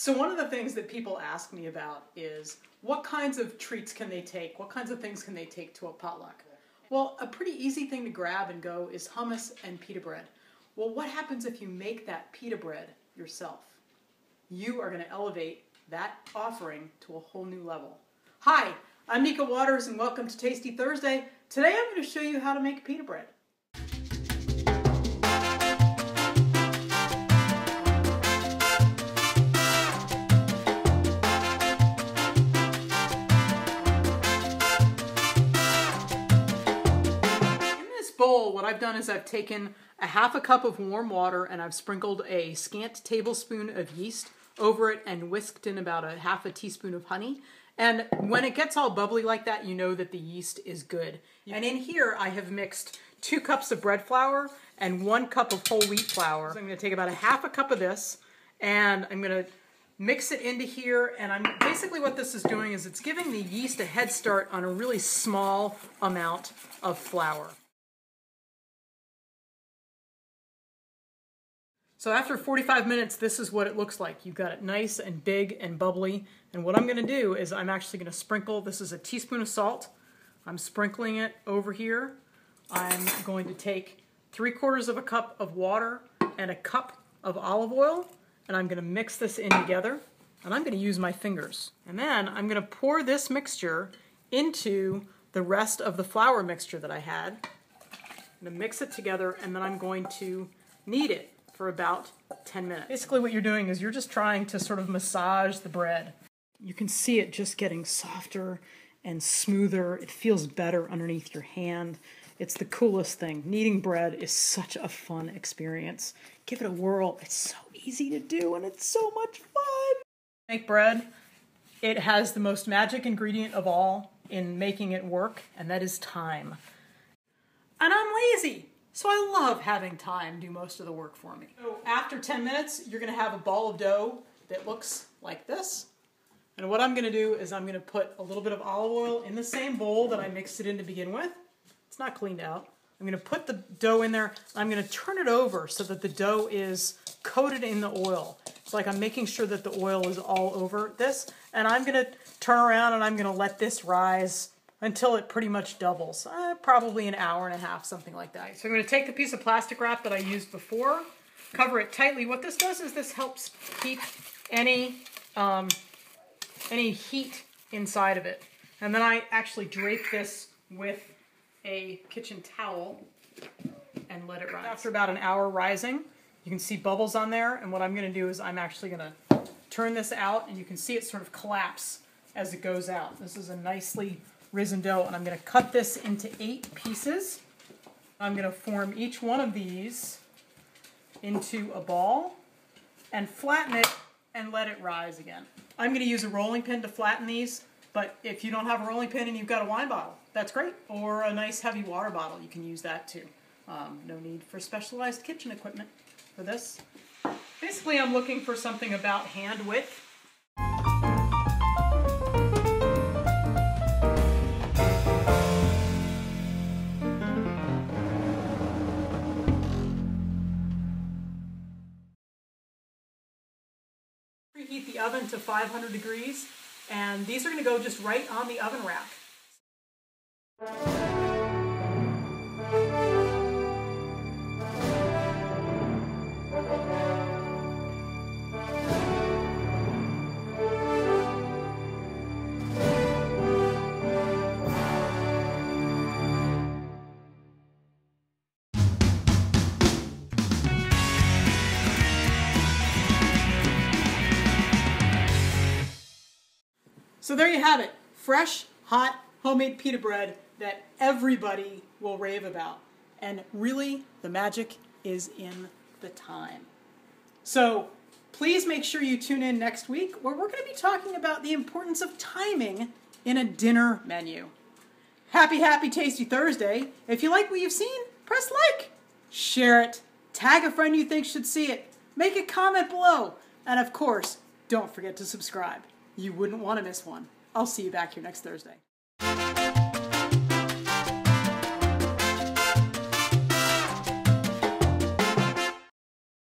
So one of the things that people ask me about is what kinds of treats can they take? What kinds of things can they take to a potluck? Well, a pretty easy thing to grab and go is hummus and pita bread. Well, what happens if you make that pita bread yourself? You are going to elevate that offering to a whole new level. Hi, I'm Nica and welcome to Tasty Thursday. Today I'm going to show you how to make pita bread. Bowl, what I've done is I've taken a half a cup of warm water and I've sprinkled a scant tablespoon of yeast over it and whisked in about a half a teaspoon of honey. And when it gets all bubbly like that, you know that the yeast is good. And in here I have mixed 2 cups of bread flour and 1 cup of whole wheat flour. So I'm going to take about a half a cup of this and I'm going to mix it into here, and basically what this is doing is it's giving the yeast a head start on a really small amount of flour. So after 45 minutes, this is what it looks like. You've got it nice and big and bubbly. And what I'm going to do is I'm actually going to sprinkle, this is a teaspoon of salt. I'm sprinkling it over here. I'm going to take 3/4 of a cup of water and a cup of olive oil, and I'm going to mix this in together. And I'm going to use my fingers. And then I'm going to pour this mixture into the rest of the flour mixture that I had. I'm going to mix it together, and then I'm going to knead it for about 10 minutes. Basically what you're doing is you're just trying to sort of massage the bread. You can see it just getting softer and smoother. It feels better underneath your hand. It's the coolest thing. Kneading bread is such a fun experience. Give it a whirl. It's so easy to do and it's so much fun. Make bread. It has the most magic ingredient of all in making it work, and that is time. And I'm lazy. So I love having time do most of the work for me. So after 10 minutes, you're going to have a ball of dough that looks like this. And what I'm going to do is I'm going to put a little bit of olive oil in the same bowl that I mixed it in to begin with. It's not cleaned out. I'm going to put the dough in there. I'm going to turn it over so that the dough is coated in the oil. It's like I'm making sure that the oil is all over this. And I'm going to turn around and I'm going to let this rise until it pretty much doubles, probably an hour and a half, something like that. So I'm going to take the piece of plastic wrap that I used before, cover it tightly. What this does is this helps keep any heat inside of it. And then I actually drape this with a kitchen towel and let it rise. After about an hour rising, you can see bubbles on there, and what I'm going to do is I'm actually going to turn this out, and you can see it sort of collapse as it goes out. This is a nicely risen dough, and I'm going to cut this into 8 pieces. I'm going to form each one of these into a ball and flatten it and let it rise again. I'm going to use a rolling pin to flatten these, but if you don't have a rolling pin and you've got a wine bottle, that's great. Or a nice heavy water bottle, you can use that too. No need for specialized kitchen equipment for this. Basically, I'm looking for something about hand width. Preheat the oven to 500 degrees, and these are going to go just right on the oven rack. So there you have it. Fresh, hot, homemade pita bread that everybody will rave about. And really, the magic is in the time. So please make sure you tune in next week where we're going to be talking about the importance of timing in a dinner menu. Happy, happy, tasty Thursday. If you like what you've seen, press like, share it, tag a friend you think should see it, make a comment below, and of course, don't forget to subscribe. You wouldn't want to miss one. I'll see you back here next Thursday.